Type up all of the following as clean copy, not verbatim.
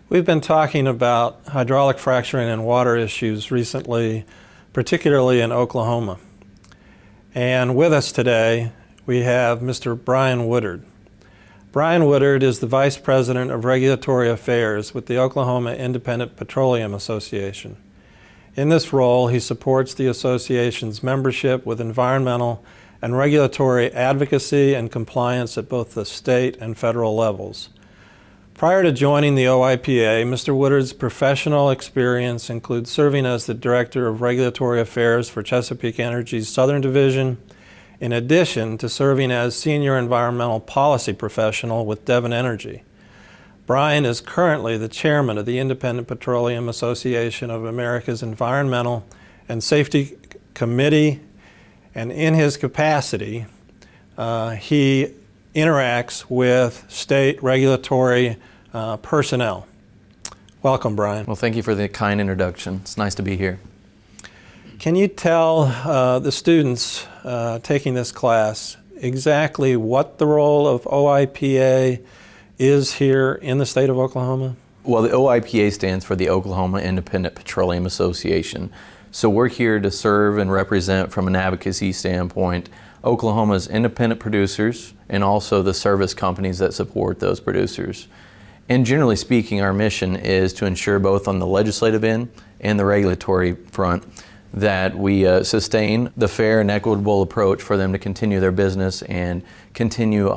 We've been talking about hydraulic fracturing and water issues recently, particularly in Oklahoma. And with us today, we have Mr. Brian Woodard. Brian Woodard is the Vice President of Regulatory Affairs with the Oklahoma Independent Petroleum Association. In this role, he supports the association's membership with environmental and regulatory advocacy and compliance at both the state and federal levels. Prior to joining the OUIPA, Mr. Woodard's professional experience includes serving as the Director of Regulatory Affairs for Chesapeake Energy's Southern Division, in addition to serving as Senior Environmental Policy Professional with Devon Energy. Brian is currently the Chairman of the Independent Petroleum Association of America's Environmental and Safety Committee, and in his capacity, he interacts with state regulatory personnel. Welcome, Brian. Well, thank you for the kind introduction. It's nice to be here. Can you tell the students taking this class exactly what the role of OIPA is here in the state of Oklahoma? Well, the OIPA stands for the Oklahoma Independent Petroleum Association. So we're here to serve and represent from an advocacy standpoint Oklahoma's independent producers and also the service companies that support those producers. And generally speaking, our mission is to ensure both on the legislative end and the regulatory front that we sustain the fair and equitable approach for them to continue their business and continue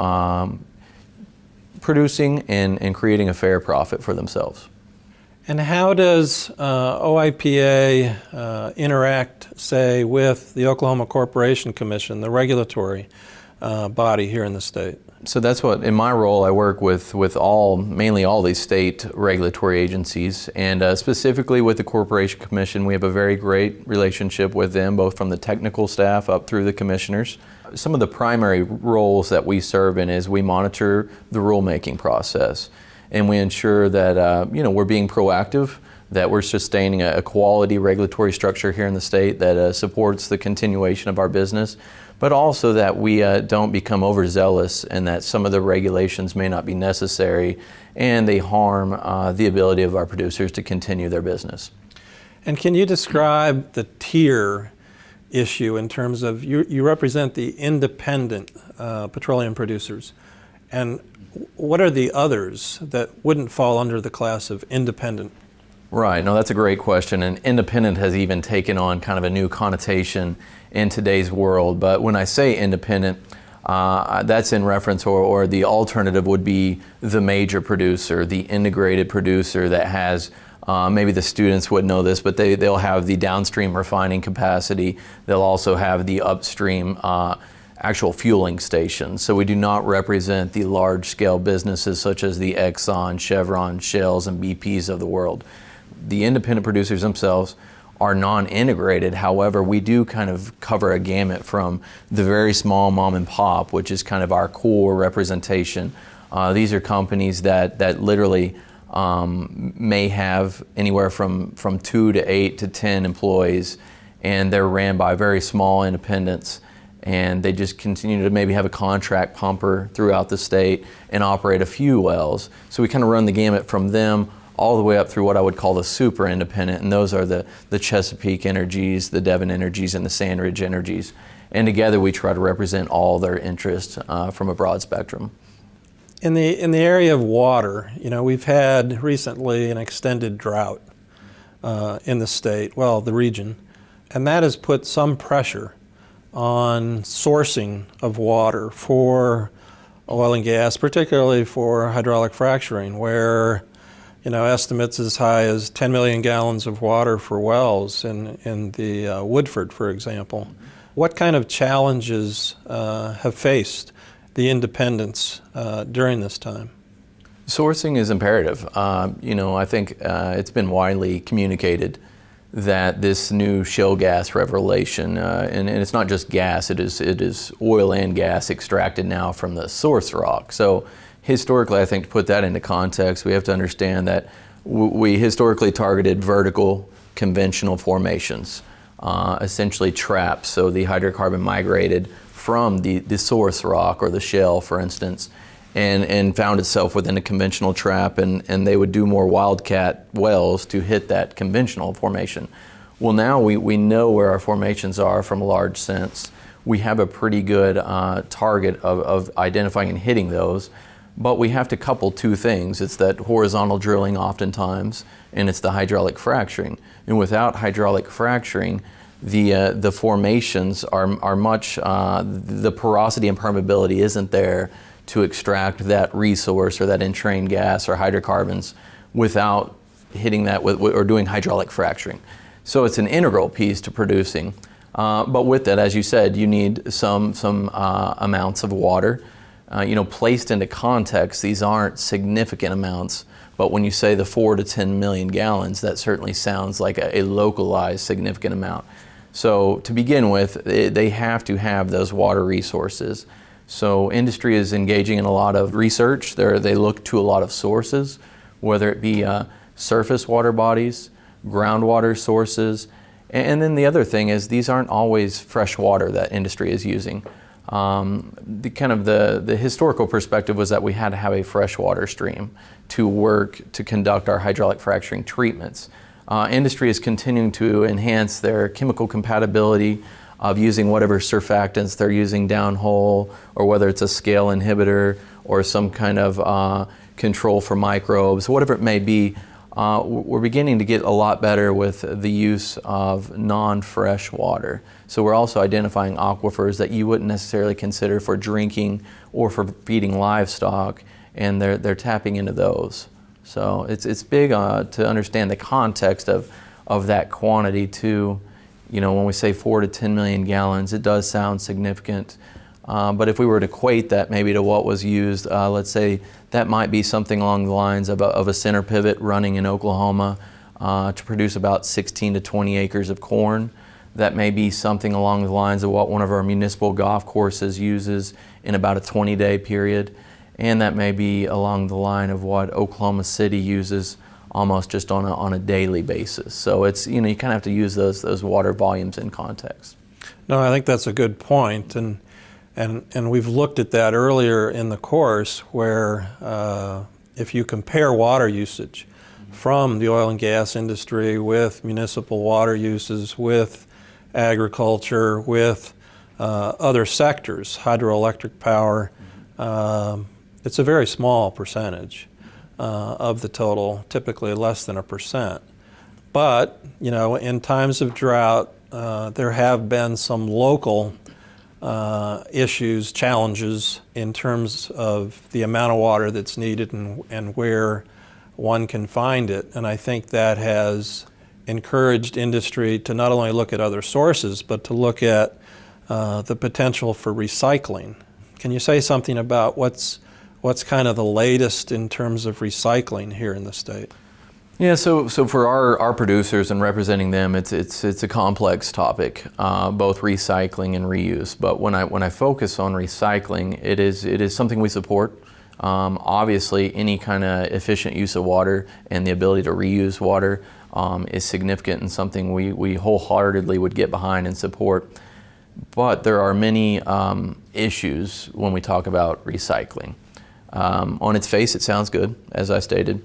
producing and creating a fair profit for themselves. And how does OIPA interact, say, with the Oklahoma Corporation Commission, the regulatory body here in the state? So that's what, in my role, I work with mainly all these state regulatory agencies, and specifically with the Corporation Commission, we have a very great relationship with them, both from the technical staff up through the commissioners. Some of the primary roles that we serve in is we monitor the rulemaking process, and we ensure that we're being proactive, that we're sustaining a quality regulatory structure here in the state that supports the continuation of our business, but also that we don't become overzealous and that some of the regulations may not be necessary and they harm the ability of our producers to continue their business. And can you describe the tier issue in terms of, you represent the independent petroleum producers, and what are the others that wouldn't fall under the class of independent? Right, no, that's a great question, and independent has even taken on kind of a new connotation in today's world. But when I say independent, that's in reference, or the alternative would be the major producer, the integrated producer that has, maybe the students would know this, but they'll have the downstream refining capacity. They'll also have the upstream actual fueling stations. So we do not represent the large-scale businesses such as the Exxon, Chevron, Shells, and BPs of the world. The independent producers themselves are non-integrated. However, we do kind of cover a gamut from the very small mom and pop, which is kind of our core representation. These are companies that literally may have anywhere from 2 to 8 to 10 employees, and they're ran by very small independents, and they just continue to maybe have a contract pumper throughout the state and operate a few wells. So we kind of run the gamut from them all the way up through what I would call the super independent, and those are the Chesapeake Energies, the Devon Energies, and the Sandridge Energies. And together we try to represent all their interests from a broad spectrum. In the area of water, we've had recently an extended drought in the state, the region, and that has put some pressure on sourcing of water for oil and gas, particularly for hydraulic fracturing, where estimates as high as 10 million gallons of water for wells in the Woodford, for example. What kind of challenges have faced the independents during this time? Sourcing is imperative. I think it's been widely communicated that this new shale gas revelation, and it's not just gas, it is oil and gas extracted now from the source rock. So historically, I think to put that into context, we have to understand that we historically targeted vertical conventional formations, essentially traps. So the hydrocarbon migrated from the source rock or the shale, for instance, and found itself within a conventional trap, and they would do more wildcat wells to hit that conventional formation. Well, now we know where our formations are from a large sense. We have a pretty good target of identifying and hitting those, but we have to couple two things. It's that horizontal drilling oftentimes, and it's the hydraulic fracturing. And without hydraulic fracturing, the formations are much, the porosity and permeability isn't there to extract that resource or that entrained gas or hydrocarbons without hitting that or doing hydraulic fracturing. So it's an integral piece to producing. But with that, as you said, you need some amounts of water. Placed into context, these aren't significant amounts, but when you say the 4 to 10 million gallons, that certainly sounds like a localized significant amount. So to begin with, they have to have those water resources. So industry is engaging in a lot of research. They look to a lot of sources, whether it be surface water bodies, groundwater sources, and then the other thing is these aren't always fresh water that industry is using. The historical perspective was that we had to have a freshwater stream to work to conduct our hydraulic fracturing treatments. Industry is continuing to enhance their chemical compatibility of using whatever surfactants they're using downhole, or whether it's a scale inhibitor or some kind of control for microbes, whatever it may be. We're beginning to get a lot better with the use of non-fresh water. So we're also identifying aquifers that you wouldn't necessarily consider for drinking or for feeding livestock, and they're tapping into those. So it's big to understand the context of that quantity too. When we say 4 to 10 million gallons, it does sound significant. But if we were to equate that maybe to what was used, let's say that might be something along the lines of a center pivot running in Oklahoma to produce about 16 to 20 acres of corn. That may be something along the lines of what one of our municipal golf courses uses in about a 20-day period. And that may be along the line of what Oklahoma City uses almost just on a daily basis. So it's, you kind of have to use those water volumes in context. No, I think that's a good point. And we've looked at that earlier in the course where if you compare water usage from the oil and gas industry with municipal water uses, with agriculture, with other sectors, hydroelectric power, it's a very small percentage of the total, typically less than 1%. But, in times of drought, there have been some local issues, challenges in terms of the amount of water that's needed and where one can find it. And I think that has encouraged industry to not only look at other sources, but to look at the potential for recycling. Can you say something about what's kind of the latest in terms of recycling here in the state? Yeah, so for our producers and representing them, it's a complex topic, both recycling and reuse. But when I focus on recycling, it is something we support. Obviously, any kind of efficient use of water and the ability to reuse water is significant and something we wholeheartedly would get behind and support. But there are many issues when we talk about recycling. On its face, it sounds good, as I stated.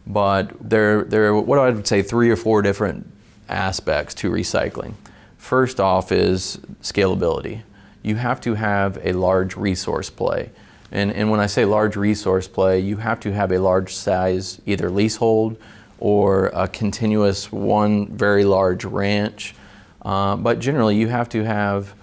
But there are what I would say 3 or 4 different aspects to recycling. First off is scalability. You have to have a large resource play. And when I say large resource play, you have to have a large size, either leasehold or a continuous one very large ranch. But generally you have to have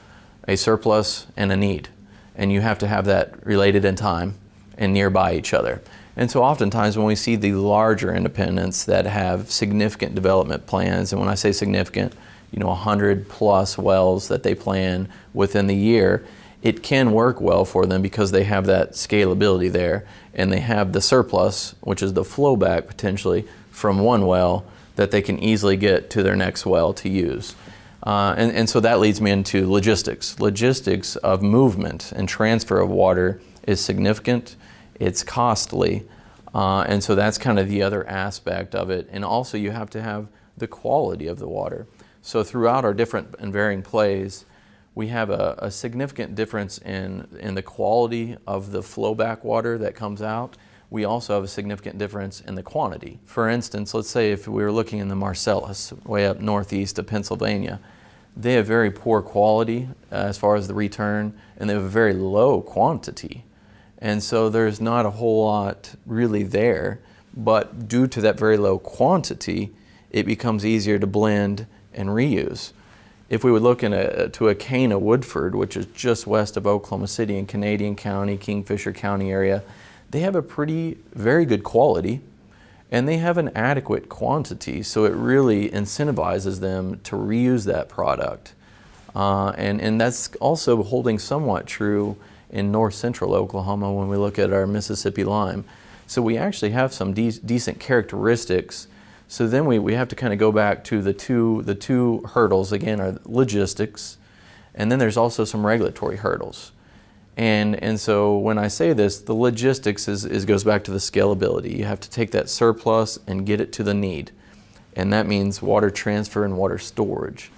a surplus and a need. And you have to have that related in time and nearby each other. And so oftentimes when we see the larger independents that have significant development plans, and when I say significant, 100 plus wells that they plan within the year, it can work well for them because they have that scalability there, and they have the surplus, which is the flow back potentially from one well that they can easily get to their next well to use. And so that leads me into logistics. Logistics of movement and transfer of water is significant. It's costly, and so that's kind of the other aspect of it. And also you have to have the quality of the water. So throughout our different and varying plays, we have a significant difference in the quality of the flowback water that comes out. We also have a significant difference in the quantity. For instance, let's say if we were looking in the Marcellus, way up northeast of Pennsylvania, they have very poor quality as far as the return, and they have a very low quantity. And so there's not a whole lot really there, but due to that very low quantity, it becomes easier to blend and reuse. If we would look to a Cana Woodford, which is just west of Oklahoma City in Canadian County, Kingfisher County area, they have a very good quality, and they have an adequate quantity, so it really incentivizes them to reuse that product. And that's also holding somewhat true in north central Oklahoma when we look at our Mississippi lime. So we actually have some decent characteristics. So then we have to kind of go back to the two hurdles, again, are logistics, and then there's also some regulatory hurdles. And so when I say this, the logistics goes back to the scalability. You have to take that surplus and get it to the need. And that means water transfer and water storage,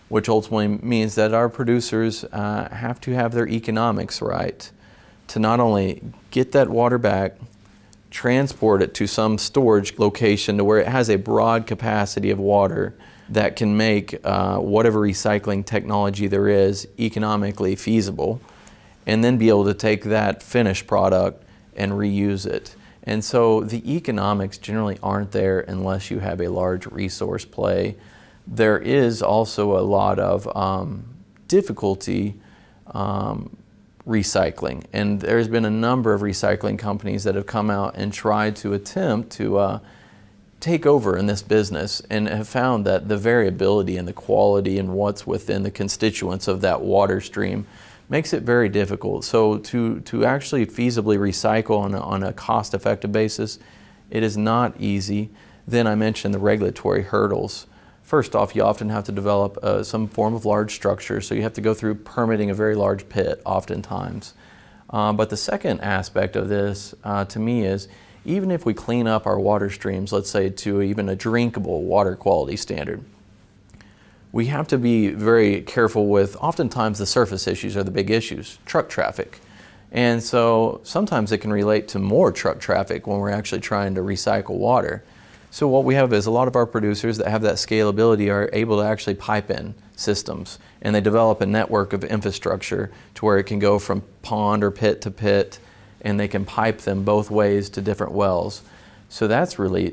which ultimately means that our producers have to have their economics right to not only get that water back, transport it to some storage location to where it has a broad capacity of water that can make whatever recycling technology there is economically feasible, and then be able to take that finished product and reuse it. And so the economics generally aren't there unless you have a large resource play. There is also a lot of difficulty recycling, and there's been a number of recycling companies that have come out and tried to attempt to take over in this business, and have found that the variability and the quality and what's within the constituents of that water stream makes it very difficult. So to actually feasibly recycle on a cost-effective basis, it is not easy. Then I mentioned the regulatory hurdles. First off, you often have to develop some form of large structure, so you have to go through permitting a very large pit oftentimes. But the second aspect of this to me is, even if we clean up our water streams, let's say to even a drinkable water quality standard, we have to be very careful with, oftentimes the surface issues are the big issues, truck traffic. And so sometimes it can relate to more truck traffic when we're actually trying to recycle water. So what we have is a lot of our producers that have that scalability are able to actually pipe in systems, and they develop a network of infrastructure to where it can go from pond or pit to pit, and they can pipe them both ways to different wells. So that's really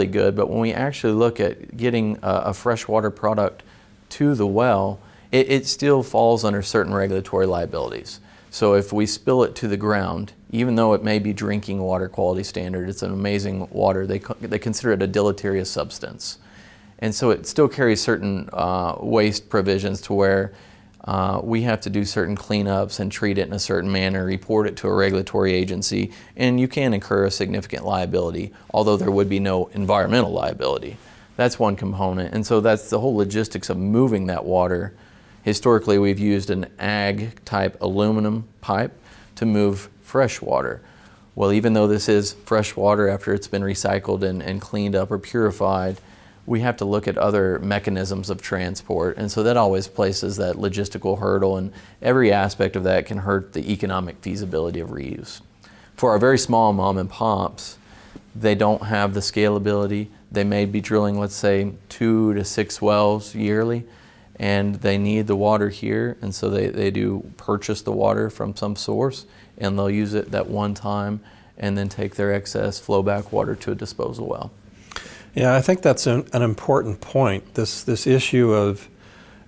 good. But when we actually look at getting a freshwater product to the well, it still falls under certain regulatory liabilities. So if we spill it to the ground, even though it may be drinking water quality standard, it's an amazing water, they consider it a deleterious substance. And so it still carries certain waste provisions to where we have to do certain cleanups and treat it in a certain manner, report it to a regulatory agency, and you can incur a significant liability, although there would be no environmental liability. That's one component. And so that's the whole logistics of moving that water. Historically, we've used an ag type aluminum pipe to move fresh water. Well, even though this is fresh water after it's been recycled and cleaned up or purified, we have to look at other mechanisms of transport. And so that always places that logistical hurdle, and every aspect of that can hurt the economic feasibility of reuse. For our very small mom and pops, they don't have the scalability. They may be drilling, let's say, 2 to 6 wells yearly, and they need the water here, and so they do purchase the water from some source, and they'll use it that one time and then take their excess flowback water to a disposal well. Yeah, I think that's an important point, this issue of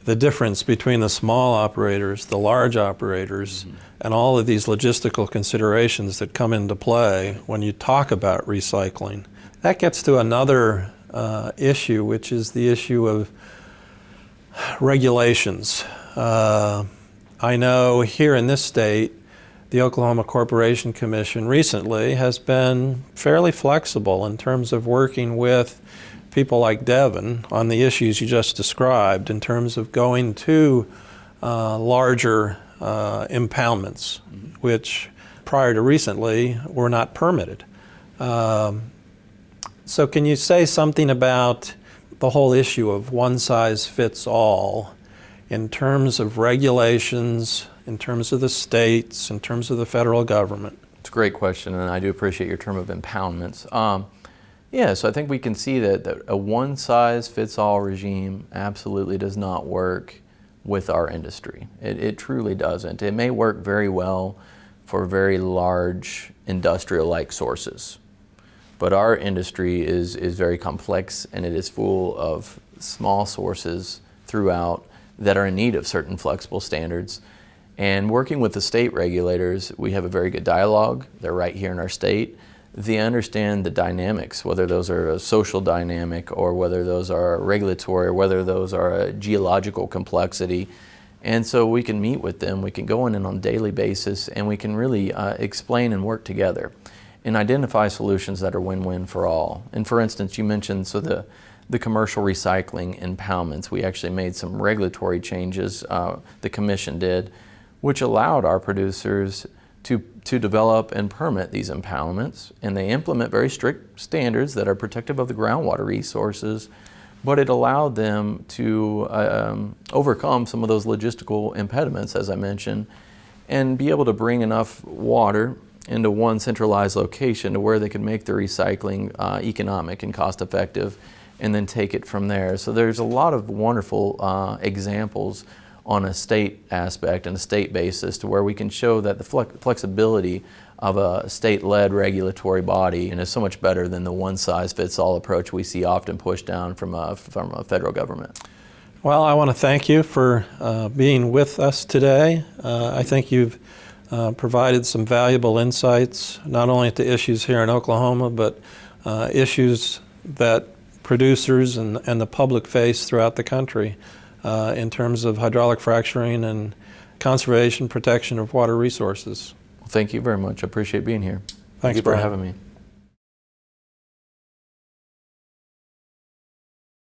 the difference between the small operators, the large operators, and all of these logistical considerations that come into play when you talk about recycling. That gets to another issue, which is the issue of regulations. I know here in this state, the Oklahoma Corporation Commission recently has been fairly flexible in terms of working with people like Devon on the issues you just described in terms of going to larger impoundments, which prior to recently were not permitted. So can you say something about the whole issue of one size fits all in terms of regulations, in terms of the states, in terms of the federal government? It's a great question, and I do appreciate your term of impoundments. So I think we can see that a one-size-fits-all regime absolutely does not work with our industry. It truly doesn't. It may work very well for very large industrial-like sources, but our industry is very complex, and it is full of small sources throughout that are in need of certain flexible standards. And working with the state regulators, we have a very good dialogue. They're right here in our state. They understand the dynamics, whether those are a social dynamic or whether those are regulatory or whether those are a geological complexity. And so we can meet with them, we can go in on a daily basis, and we can really explain and work together and identify solutions that are win-win for all. And for instance, you mentioned the commercial recycling impoundments. We actually made some regulatory changes, the commission did, which allowed our producers to develop and permit these impoundments, and they implement very strict standards that are protective of the groundwater resources, but it allowed them to overcome some of those logistical impediments, as I mentioned, and be able to bring enough water into one centralized location to where they could make the recycling economic and cost effective, and then take it from there. So there's a lot of wonderful examples on a state aspect and a state basis to where we can show that the flexibility of a state-led regulatory body is so much better than the one-size-fits-all approach we see often pushed down from a federal government. Well, I want to thank you for being with us today. I think you've provided some valuable insights, not only to issues here in Oklahoma, but issues that producers and the public face throughout the country in terms of hydraulic fracturing and conservation, protection of water resources. Well, thank you very much. I appreciate being here. Thanks, for Brian. having me.